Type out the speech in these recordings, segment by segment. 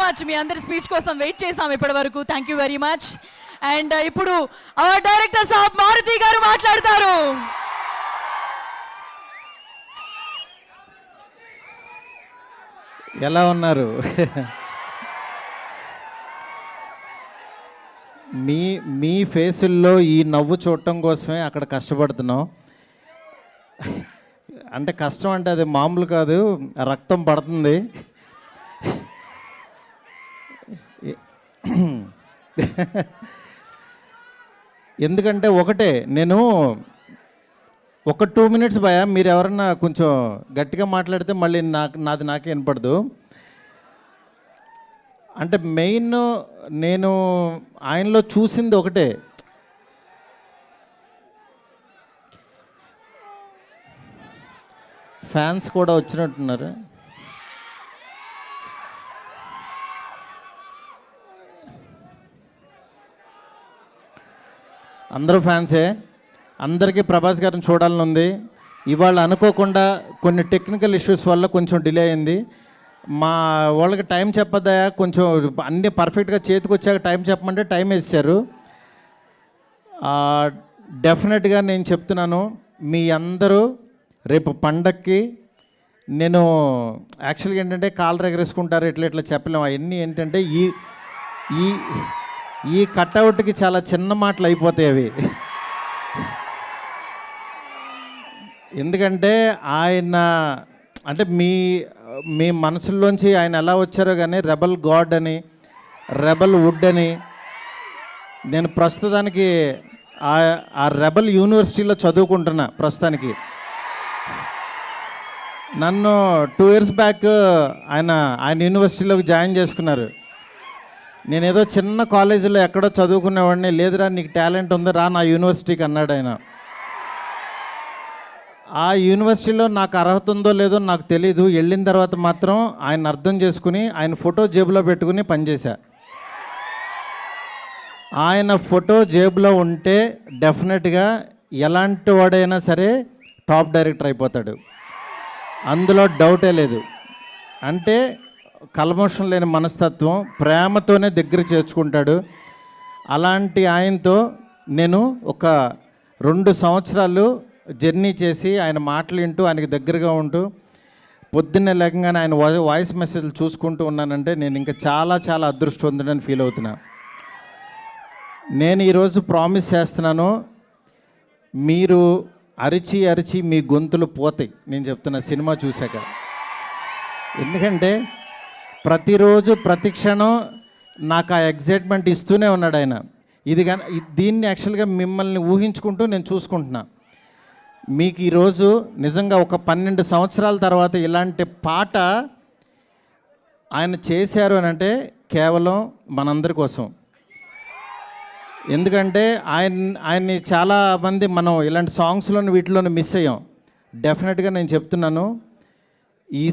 Much. మీ అందరి speech కోసం wait చేసాం ఇప్పటి వరకు. Thank you very much. And ఇప్పుడు అవర్ డైరెక్టర్ సాబ్ మారుతి గారు మాట్లాడతారు. ఎలా ఉన్నారు? మీ ఫేసుల్లో ఈ నవ్వు చూడటం కోసమే అక్కడ కష్టపడుతున్నాం. అంటే కష్టం అంటే అది మామూలు కాదు, రక్తం పడుతుంది. ఎందుకంటే ఒకటే, నేను ఒక 2 minutes భయ, మీరు ఎవరన్నా కొంచెం గట్టిగా మాట్లాడితే మళ్ళీ నాది నాకే వినపడదు. అంటే మెయిన్ నేను ఆయనలో చూసింది ఒకటే, ఫ్యాన్స్ కూడా వచ్చినట్టున్నారు. అందరూ ఫ్యాన్సే. అందరికీ ప్రభాస్ గారిని చూడాలని ఉంది. ఇవాళ అనుకోకుండా కొన్ని టెక్నికల్ ఇష్యూస్ వల్ల కొంచెం డిలే అయింది. మా వాళ్ళకి టైం చెప్పదా, కొంచెం అన్నీ పర్ఫెక్ట్గా చేతికి వచ్చాక టైం చెప్పమంటే టైం వేసారు. డెఫినెట్గా నేను చెప్తున్నాను, మీ అందరూ రేపు పండక్కి, నేను యాక్చువల్గా ఏంటంటే కాళ్ళు ఎగరేసుకుంటారు ఇట్లా చెప్పలేము. అవన్నీ ఏంటంటే ఈ కట్అవుట్కి చాలా చిన్న మాటలు అయిపోతాయి అవి. ఎందుకంటే ఆయన అంటే మీ మనసుల్లోంచి ఆయన ఎలా వచ్చారో కానీ రెబల్ గాడ్ అని, రెబల్ వుడ్ అని, నేను ప్రస్తుతానికి ఆ రెబల్ యూనివర్సిటీలో చదువుకుంటున్నా ప్రస్తుతానికి. నన్ను 2 years బ్యాక్ ఆయన యూనివర్సిటీలోకి జాయిన్ చేసుకున్నారు. నేనేదో చిన్న కాలేజీలో ఎక్కడో చదువుకునేవాడిని. లేదురా నీకు టాలెంట్ ఉంది, రా నా యూనివర్సిటీకి అన్నాడు ఆయన. ఆ యూనివర్సిటీలో నాకు అర్హత ఉందో లేదో నాకు తెలీదు. వెళ్ళిన తర్వాత మాత్రం ఆయన అర్థం చేసుకుని ఆయన ఫోటో జేబులో పెట్టుకుని పనిచేశా. ఆయన ఫోటో జేబులో ఉంటే డెఫినెట్గా ఎలాంటి వాడైనా సరే టాప్ డైరెక్టర్ అయిపోతాడు, అందులో డౌటే లేదు. అంటే కల్మషం లేని మనస్తత్వం, ప్రేమతోనే దగ్గర చేర్చుకుంటాడు. అలాంటి ఆయనతో నేను ఒక 2 సంవత్సరాలు జర్నీ చేసి ఆయన మాటలు వింటూ ఆయనకి దగ్గరగా ఉంటూ పొద్దున్నే లేకగానే ఆయన వాయిస్ మెసేజ్లు చూసుకుంటూ ఉన్నానంటే నేను ఇంకా చాలా చాలా అదృష్టవంతుడని ఫీల్ అవుతున్నా. నేను ఈరోజు ప్రామిస్ చేస్తున్నాను, మీరు అరిచి అరిచి మీ గొంతులు పోతాయి నేను చెప్తున్నా సినిమా చూశాక. ఎందుకంటే ప్రతిరోజు ప్రతి క్షణం నాకు ఆ ఎగ్జైట్మెంట్ ఇస్తూనే ఉన్నాడు ఆయన. దీన్ని యాక్చువల్గా మిమ్మల్ని ఊహించుకుంటూ నేను చూసుకుంటున్నా. మీకు ఈరోజు నిజంగా ఒక 12 సంవత్సరాల తర్వాత ఇలాంటి పాట ఆయన చేశారు అని అంటే కేవలం మనందరి కోసం. ఎందుకంటే ఆయన్ని చాలామంది మనం ఇలాంటి సాంగ్స్లోని వీటిలోని మిస్ అయ్యాం. డెఫినెట్గా నేను చెప్తున్నాను, ఈ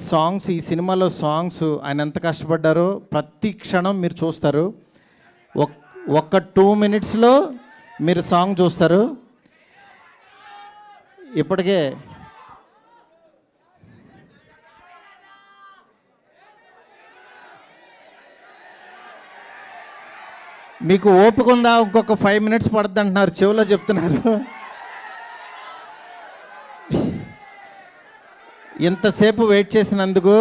సినిమాలో సాంగ్స్ ఆయన ఎంత కష్టపడ్డారో ప్రతి క్షణం మీరు చూస్తారు. ఒక్క 2 minutesలో మీరు సాంగ్ చూస్తారు. ఇప్పటికే మీకు ఓపిక ఉందా, ఇంకొక 5 minutes పడుతుంది అంటున్నారు, చెవిలో చెప్తున్నారు. ఇంతసేపు వెయిట్ చేసినందుకు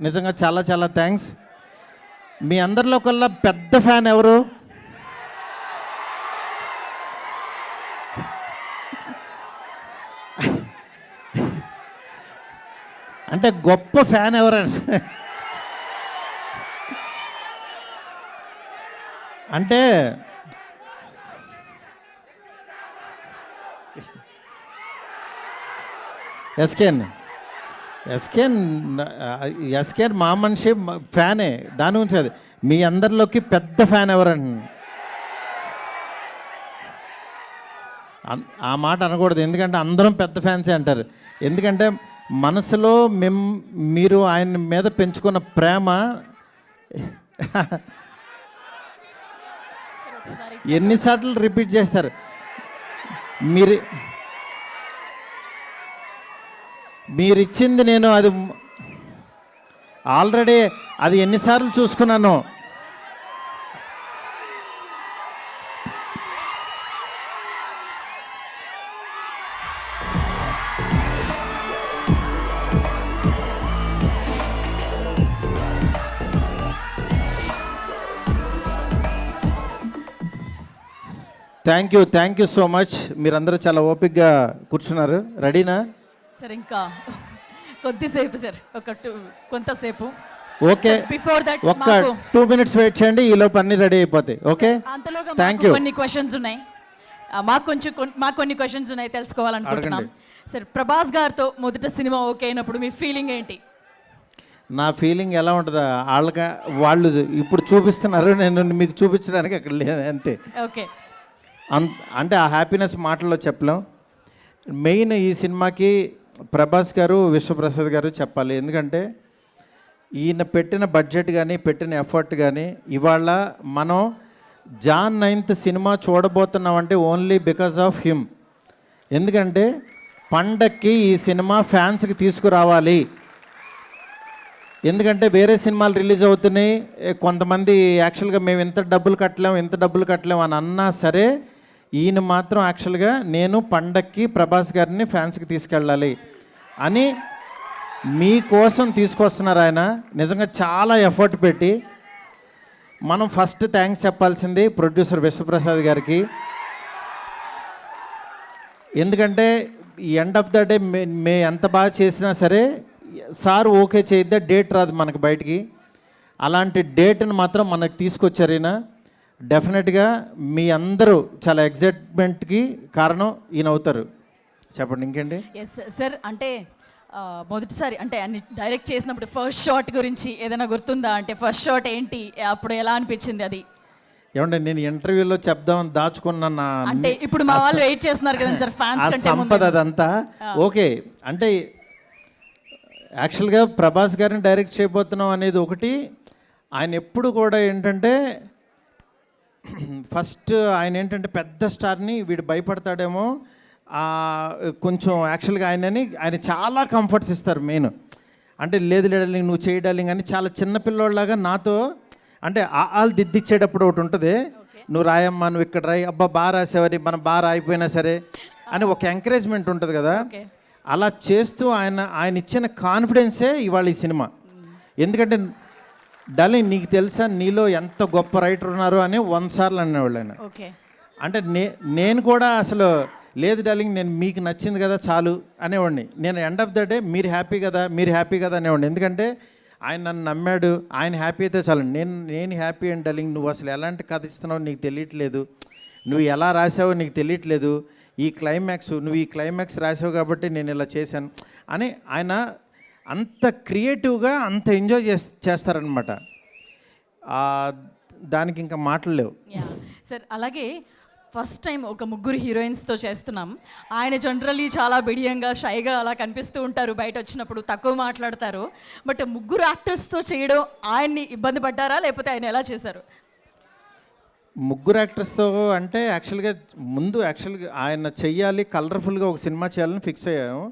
నిజంగా చాలా చాలా థ్యాంక్స్. మీ అందరిలో కల్లా పెద్ద ఫ్యాన్ ఎవరు? అంటే గొప్ప ఫ్యాన్ ఎవరంటే అంటే ఎస్కేన్ మా మనిషి ఫ్యానే, దాని గురించి అది. మీ అందరిలోకి పెద్ద ఫ్యాన్ ఎవరండి? ఆ మాట అనకూడదు, ఎందుకంటే అందరం పెద్ద ఫ్యాన్సే అంటారు. ఎందుకంటే మనసులో మీరు ఆయన మీద పెంచుకున్న ప్రేమ ఎన్నిసార్లు రిపీట్ చేస్తారు. మీరిచ్చింది నేను అది ఆల్రెడీ అది ఎన్నిసార్లు చూసుకున్నాను. Thank you so much. మీరందరూ చాలా ఓపిక్గా కూర్చున్నారు. రెడీనా? సార్ ఇంకా కొద్దిసేపు సార్, కొంతసేపు. ఓకే, బిఫోర్ దట్ ఒక్క 2 minutes వెయిట్ చేయండి, ఈలోపు అన్ని రెడీ అయిపోతాయి. ఓకే, అంతలోగా థ్యాంక్ యూ. కొన్ని క్వశ్చన్స్ ఉన్నాయి, మాకు కొన్ని క్వశ్చన్స్ ఉన్నాయి, తెలుసుకోవాలనుకుంటున్నాం. సార్, ప్రభాస్ గారితో మొదట సినిమా ఓకే అయినప్పుడు మీ ఫీలింగ్ ఏంటి? నా ఫీలింగ్ ఎలా ఉంటుందా, వాళ్ళు ఇప్పుడు చూపిస్తున్నారు, నేను మీకు చూపించడానికి అక్కడ లేదు అంతే. ఓకే, అంటే ఆ హ్యాపీనెస్ మాటల్లో చెప్పలేం. మెయిన్ ఈ సినిమాకి ప్రభాస్ గారు, విశ్వప్రసాద్ గారు చెప్పాలి. ఎందుకంటే ఈయన పెట్టిన బడ్జెట్ కానీ, పెట్టిన ఎఫర్ట్ కానీ, ఇవాళ మనం జాన్ 9th సినిమా చూడబోతున్నామంటే ఓన్లీ బికాస్ ఆఫ్ హిమ్. ఎందుకంటే పండక్కి ఈ సినిమా ఫ్యాన్స్కి తీసుకురావాలి. ఎందుకంటే వేరే సినిమాలు రిలీజ్ అవుతున్నాయి, కొంతమంది యాక్చువల్గా మేము ఇంత డబ్బులు కట్టలేం అని అన్నా సరే, ఈయన మాత్రం యాక్చువల్గా నేను పండక్కి ప్రభాస్ గారిని ఫ్యాన్స్కి తీసుకెళ్ళాలి అని మీకోసం తీసుకొస్తున్నారు. ఆయన నిజంగా చాలా ఎఫర్ట్ పెట్టి. మనం ఫస్ట్ థ్యాంక్స్ చెప్పాల్సింది ప్రొడ్యూసర్ విశ్వప్రసాద్ గారికి. ఎందుకంటే ఎండ్ ఆఫ్ ద డే మే ఎంత బాగా చేసినా సరే సార్ ఓకే చేయిద్దా డేట్ రాదు మనకు బయటికి. అలాంటి డేట్ని మాత్రం మనకు తీసుకొచ్చారు ఈయన. డెఫినెట్గా మీ అందరూ చాలా ఎగ్జైట్మెంట్కి కారణం ఈయన అవుతారు. చెప్పండి ఇంకేంటి. ఎస్ సార్, అంటే మొదటిసారి అంటే అన్ని డైరెక్ట్ చేసినప్పుడు ఫస్ట్ షాట్ గురించి ఏదైనా గుర్తుందా? అంటే ఫస్ట్ షాట్ ఏంటి, అప్పుడు ఎలా అనిపించింది అది? ఏమంటే నేను ఇంటర్వ్యూలో చెప్దామని దాచుకున్న నా అంటే ఇప్పుడు మా వాళ్ళు వెయిట్ చేస్తున్నారు కదా సార్, ఫ్యాన్స్ సంపద అదంతా ఓకే. అంటే యాక్చువల్గా ప్రభాస్ గారిని డైరెక్ట్ చేయబోతున్నాం అనేది ఒకటి. ఆయన ఎప్పుడు కూడా ఏంటంటే ఫస్ట్ ఆయన ఏంటంటే పెద్ద స్టార్ని వీడు భయపడతాడేమో కొంచెం. యాక్చువల్గా ఆయన చాలా కంఫర్ట్స్ ఇస్తారు. మెయిన్ అంటే లేదు డార్లింగ్ నువ్వు చేయి డార్లింగ్ అని చాలా చిన్నపిల్లోళ్ళలాగా నాతో అంటే వాళ్ళు దిద్దిచ్చేటప్పుడు ఒకటి ఉంటుంది, నువ్వు రాయమ్మా, నువ్వు ఇక్కడ రాయి, అబ్బా బాగా రాసేవారి, మనం బాగా రాయిపోయినా సరే అని ఒక ఎంకరేజ్మెంట్ ఉంటుంది కదా. అలా చేస్తూ ఆయన ఇచ్చిన కాన్ఫిడెన్సే ఇవాళ ఈ సినిమా. ఎందుకంటే డార్లింగ్ నీకు తెలుసా నీలో ఎంత గొప్ప రైటర్ ఉన్నారు అని 100 సార్లు అనేవాళ్ళు ఆయన. అంటే నేను కూడా అసలు లేదు డార్లింగ్ నేను మీకు నచ్చింది కదా చాలు అనేవాడిని. నేను ఎండ్ ఆఫ్ ద డే మీరు హ్యాపీ కదా అనేవాడిని. ఎందుకంటే ఆయన నన్ను నమ్మాడు, ఆయన హ్యాపీ అయితే చాలు. నేను హ్యాపీ అండ్ డార్లింగ్ నువ్వు అసలు ఎలాంటి కథ ఇస్తున్నావు నీకు తెలియట్లేదు, నువ్వు ఎలా రాసావో నీకు తెలియట్లేదు, నువ్వు ఈ క్లైమాక్స్ రాసావు కాబట్టి నేను ఇలా చేశాను అని ఆయన అంత క్రియేటివ్గా అంత ఎంజాయ్ చేస్తారనమాట. దానికి ఇంకా మాటలు లేవు సార్. అలాగే ఫస్ట్ టైం ఒక ముగ్గురు హీరోయిన్స్తో చేస్తున్నాం. ఆయన జనరల్లీ చాలా బిడియంగా షైగా అలా కనిపిస్తూ ఉంటారు, బయట వచ్చినప్పుడు తక్కువ మాట్లాడతారు. బట్ ముగ్గురు యాక్టర్స్తో చేయడం ఆయన్ని ఇబ్బంది పడ్డారా, లేకపోతే ఆయన ఎలా చేశారు? ముగ్గురు యాక్టర్స్తో అంటే యాక్చువల్గా ఆయన చెయ్యాలి, కలర్ఫుల్గా ఒక సినిమా చేయాలని ఫిక్స్ అయ్యాము.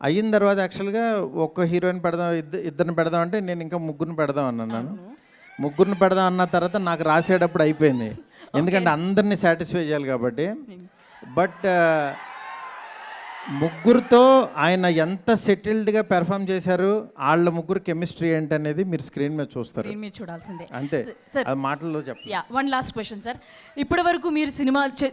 అయిన తర్వాత యాక్చువల్గా ఒక హీరోయిన్ పెడదాం, ఇద్దరిని పెడదాం అంటే నేను ఇంకా ముగ్గురిని పెడదాం అన్నాను. ముగ్గురిని పెడదాం అన్న తర్వాత నాకు రాసేటప్పుడు అయిపోయింది, ఎందుకంటే అందరినీ సాటిస్ఫై చేయాలి కాబట్టి. బట్ ముగ్గురుతో ఆయన ఎంత సెటిల్డ్గా పెర్ఫామ్ చేశారు, వాళ్ళ ముగ్గురు కెమిస్ట్రీ ఏంటి అనేది మీరు స్క్రీన్ మీద చూస్తారు, చూడాల్సిందే అంతే. అది మాటల్లో చెప్పండి. వన్ లాస్ట్ క్వశ్చన్ సార్, ఇప్పటి వరకు మీరు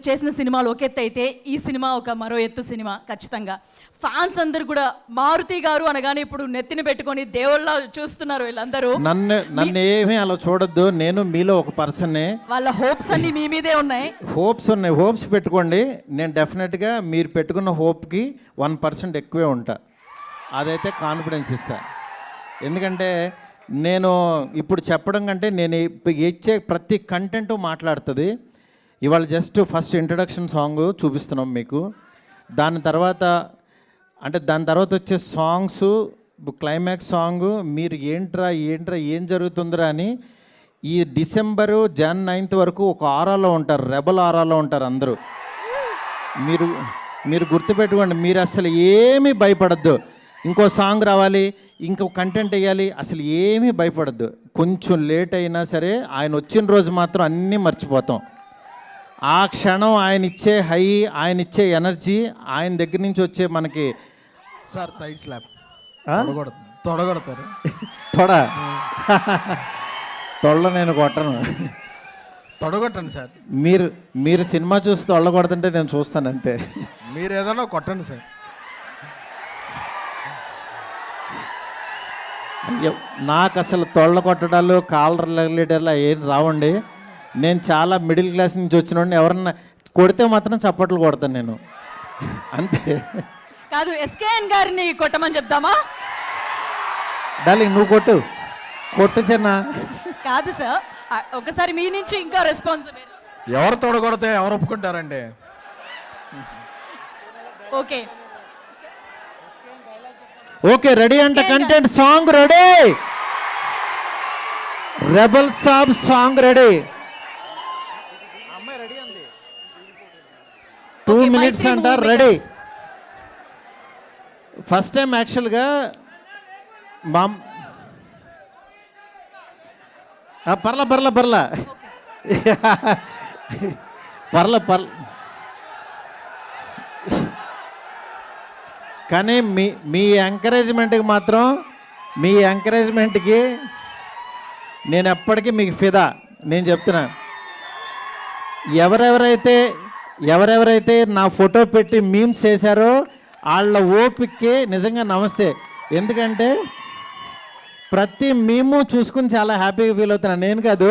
చేసిన సినిమాలు ఒక ఎత్తు అయితే ఈ సినిమా ఒక మరో ఎత్తు సినిమా ఖచ్చితంగా. ఫ్యాన్స్ అందరు కూడా మారుతి గారు అనగానే ఇప్పుడు నెత్తిని పెట్టుకొని దేవుళ్ళ చూస్తున్నారు వీళ్ళందరూ. నన్ను ఏమీ అలా చూడొద్దు, నేను మీలో ఒక పర్సన్నే. వాళ్ళ హోప్స్ అన్ని మీ మీదే ఉన్నాయి. హోప్స్ పెట్టుకోండి. నేను డెఫినెట్గా మీరు పెట్టుకున్న హోప్కి 1% ఎక్కువే ఉంటా, అదైతే కాన్ఫిడెన్స్ ఇస్తా. ఎందుకంటే నేను ఇప్పుడు చెప్పడం కంటే నేను ఇచ్చే ప్రతి కంటెంట్ మాట్లాడుతుంది. ఇవాళ జస్ట్ ఫస్ట్ ఇంట్రడక్షన్ సాంగ్ చూపిస్తున్నాం మీకు. దాని తర్వాత వచ్చే సాంగ్స్, క్లైమాక్స్ సాంగ్ మీరు ఏంట్రా ఏం జరుగుతుందిరా అని ఈ డిసెంబరు Jan 9th వరకు ఒక ఆరాలో ఉంటారు, రెబల్ ఆరాలో ఉంటారు అందరూ. మీరు గుర్తుపెట్టుకోండి, మీరు అసలు ఏమీ భయపడద్దు. ఇంకో సాంగ్ రావాలి, ఇంకో కంటెంట్ వేయాలి, అసలు ఏమీ భయపడద్దు. కొంచెం లేట్ అయినా సరే ఆయన వచ్చిన రోజు మాత్రం అన్నీ మర్చిపోతాం. ఆ క్షణం ఆయన ఇచ్చే హై, ఆయన ఇచ్చే ఎనర్జీ, ఆయన దగ్గర నుంచి వచ్చే మనకి సార్ థై స్లాప్ తొడగొడతారు తొడ నేను కొట్టను. తొడగొట్టండి సార్. మీరు మీరు సినిమా చూసి తొళ్ళగొడుతుంటే నేను చూస్తాను అంతే. మీరు ఏదైనా కొట్టండి సార్. అయ్యో, నాకు అసలు తొళ్ళ కొట్టడాలు కాలర్ రిలేటర్లు ఏం రావండి. నేను చాలా మిడిల్ క్లాస్ నుంచి వచ్చిన ఎవరన్నా కొడితే మాత్రం చప్పట్లు కొడతాను నేను అంతే. కాదు, ఎస్కేఎన్ గారిని కొట్టమని చెప్దామా? డార్లింగ్ నువ్వు కొట్టు కొట్టు చిన్న. కాదు సార్, ఒకసారి మీ నుంచి ఇంకా రెస్పాన్స్. ఎవరు తొడగొడితే ఎవరు ఒప్పుకుంటారండి? ఓకే ఓకే, రెడీ అంట. Content song ready, rebel Saab song ready. 2 Okay, minutes Maytree అంట, movie రెడీ. makers. ఫస్ట్ టైం యాక్చువల్గా మా పర్ల పర్ల పర్ల పర్ల పర్ల కానీ మీ ఎంకరేజ్మెంట్కి మాత్రం, మీ ఎంకరేజ్మెంట్కి నేను ఎప్పటికీ మీకు ఫిదా. నేను చెప్తున్నా, ఎవరెవరైతే నా ఫోటో పెట్టి మీమ్స్ చేశారో వాళ్ళ ఓపిక్కి నిజంగా నమస్తే. ఎందుకంటే ప్రతి మీము చూసుకుని చాలా హ్యాపీగా ఫీల్ అవుతున్నాను. నేను కాదు,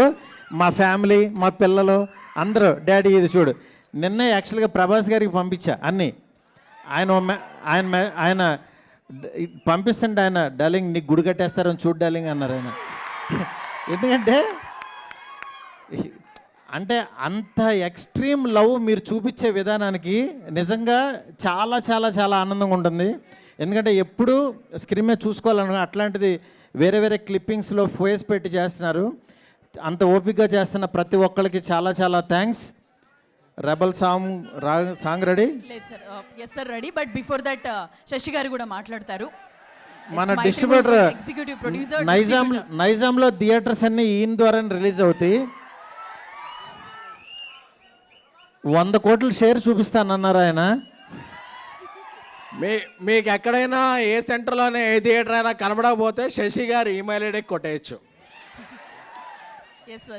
మా ఫ్యామిలీ, మా పిల్లలు అందరూ, డాడీ ఇది చూడు. నిన్నే యాక్చువల్గా ప్రభాస్ గారికి పంపించా అన్నీ. ఆయన పంపిస్తుంటే ఆయన, డార్లింగ్ నీకు గుడి కట్టేస్తారని చూడు డార్లింగ్ అన్నారు ఆయన. ఎందుకంటే అంటే అంత ఎక్స్ట్రీమ్ లవ్ మీరు చూపించే విధానానికి నిజంగా చాలా చాలా చాలా ఆనందంగా ఉంటుంది. ఎందుకంటే ఎప్పుడు స్క్రీన్ మీద చూసుకోవాలనుకో, అట్లాంటిది వేరే వేరే క్లిప్పింగ్స్లో ఫేస్ పెట్టి చేస్తున్నారు. అంత ఓపికగా చేస్తున్న ప్రతి ఒక్కరికి చాలా చాలా థ్యాంక్స్. Rebel song ready? లేదు sir, yes sir ready. But before that Sashi garu కూడా మాట్లాడతారు. మన డిస్ట్రిబ్యూటర్ ఎగ్జిక్యూటివ్ ప్రొడ్యూసర్ నైజాంలో థియేటర్స్ అన్నీ ఈయన ద్వారా రిలీజ్ అవుతాయి. 100 కోట్ల షేర్ చూపిస్తానన్నారు ఆయన. మీకు ఎక్కడైనా ఏ సెంటర్లోనే ఏ థియేటర్ అయినా కనబడకపోతే శశి గారు ఈమెయిల్ ఐడికి కొట్టేయచ్చు. Yes sir.